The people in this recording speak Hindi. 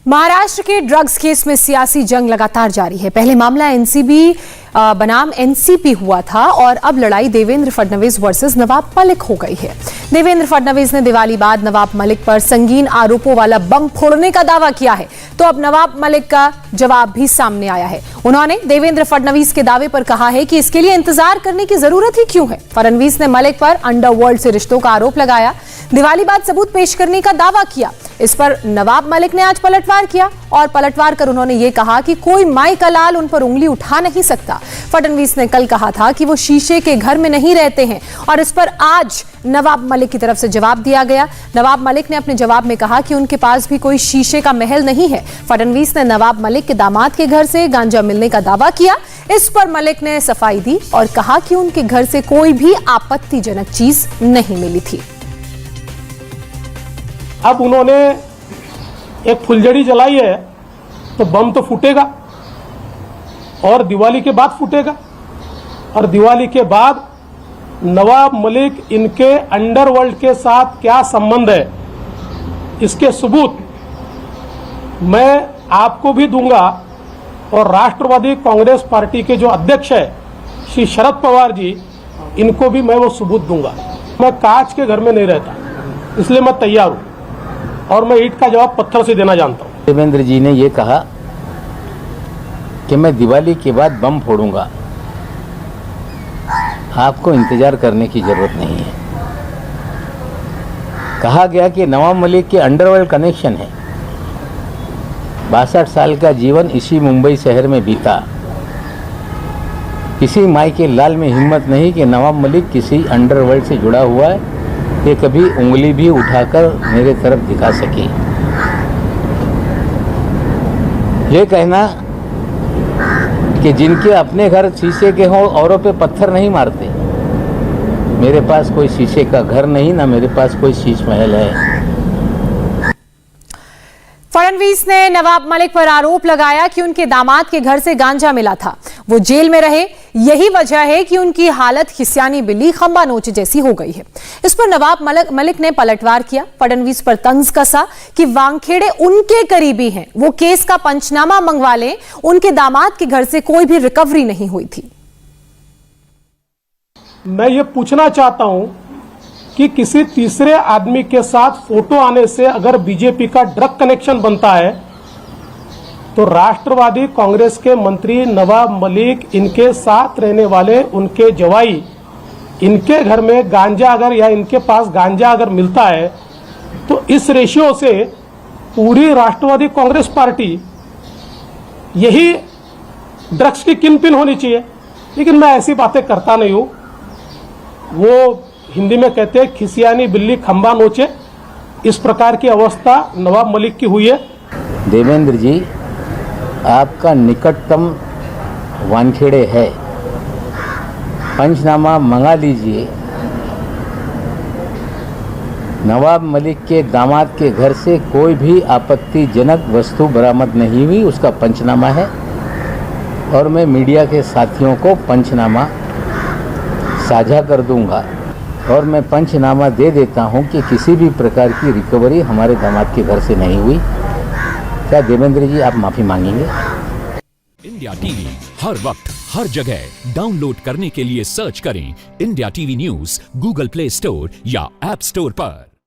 महाराष्ट्र के ड्रग्स केस में सियासी जंग लगातार जारी है। पहले मामला एनसीबी बनाम एनसीपी हुआ था और अब लड़ाई देवेंद्र फडणवीस वर्सेस नवाब मलिक हो गई है। देवेंद्र फडणवीस ने दिवाली बाद नवाब मलिक पर संगीन आरोपों वाला बम फोड़ने का दावा किया है, तो अब नवाब मलिक का जवाब भी सामने आया है। उन्होंने देवेंद्र फडणवीस के दावे पर कहा है कि इसके लिए इंतजार करने की जरूरत ही क्यों है। फडणवीस ने मलिक पर अंडरवर्ल्ड से रिश्तों का आरोप लगाया, दिवाली बाद सबूत पेश करने का दावा किया। इस पर नवाब मलिक ने आज पलटवार किया और पलटवार कर उन्होंने ये कहा कि कोई माई का लाल उन पर उंगली उठा नहीं सकता। फडणवीस ने कल कहा था कि वो शीशे के घर में नहीं रहते हैं और इस पर आज नवाब मलिक की तरफ से जवाब दिया गया। नवाब मलिक ने अपने जवाब में कहा कि उनके पास भी कोई शीशे का महल नहीं है। फडणवीस ने नवाब मलिक के दामाद के घर से गांजा मिलने का दावा किया। इस पर मलिक ने सफाई दी और कहा कि उनके घर से कोई भी आपत्तिजनक चीज नहीं मिली थी। अब उन्होंने एक फुलझड़ी जलाई है तो बम तो फूटेगा और दिवाली के बाद फूटेगा, और दिवाली के बाद नवाब मलिक इनके अंडरवर्ल्ड के साथ क्या संबंध है, इसके सबूत मैं आपको भी दूंगा और राष्ट्रवादी कांग्रेस पार्टी के जो अध्यक्ष है श्री शरद पवार जी, इनको भी मैं वो सबूत दूंगा। मैं कांच के घर में नहीं रहता, इसलिए मैं तैयार हूं और मैं ईंट का जवाब पत्थर से देना जानता हूं। देवेंद्र जी ने ये कहा कि मैं दिवाली के बाद बम फोड़ूंगा, आपको इंतजार करने की जरूरत नहीं है। कहा गया कि नवाब मलिक के अंडरवर्ल्ड कनेक्शन है। 62 साल का जीवन इसी मुंबई शहर में बीता। किसी माई के लाल में हिम्मत नहीं कि नवाब मलिक किसी अंडरवर्ल्ड से जुड़ा हुआ है, ये कभी उंगली भी उठाकर मेरे तरफ दिखा सके। ये कहना कि जिनके अपने घर शीशे के हों औरों पे पत्थर नहीं मारते, मेरे पास कोई शीशे का घर नहीं, ना मेरे पास कोई शीश महल है। फडणवीस ने नवाब मलिक पर आरोप लगाया कि उनके दामाद के घर से गांजा मिला था, वो जेल में रहे, यही वजह है कि उनकी हालत खिसियानी बिल्ली खंबा नोच जैसी हो गई है। इस पर नवाब मलिक ने पलटवार किया, फडणवीस पर तंज कसा कि वानखेड़े उनके करीबी हैं, वो केस का पंचनामा मंगवा लें, उनके दामाद के घर से कोई भी रिकवरी नहीं हुई थी। मैं ये पूछना चाहता हूं कि किसी तीसरे आदमी के साथ फोटो आने से अगर बीजेपी का ड्रग कनेक्शन बनता है तो राष्ट्रवादी कांग्रेस के मंत्री नवाब मलिक, इनके साथ रहने वाले उनके जवाई, इनके घर में गांजा अगर या इनके पास गांजा अगर मिलता है तो इस रेशियो से पूरी राष्ट्रवादी कांग्रेस पार्टी यही ड्रग्स की किंगपिन होनी चाहिए। लेकिन मैं ऐसी बातें करता नहीं हूं। वो हिंदी में कहते हैं खिसियानी बिल्ली खंबा नोचे, इस प्रकार की अवस्था नवाब मलिक की हुई है। देवेंद्र जी, आपका निकटतम वानखेड़े है, पंचनामा मंगा लीजिए। नवाब मलिक के दामाद के घर से कोई भी आपत्तिजनक वस्तु बरामद नहीं हुई, उसका पंचनामा है और मैं मीडिया के साथियों को पंचनामा साझा कर दूंगा और मैं पंचनामा दे देता हूं कि किसी भी प्रकार की रिकवरी हमारे दामाद के घर से नहीं हुई। क्या देवेंद्र जी आप माफी मांगेंगे? इंडिया टीवी हर वक्त हर जगह डाउनलोड करने के लिए सर्च करें India TV news Google play store या ऐप स्टोर पर।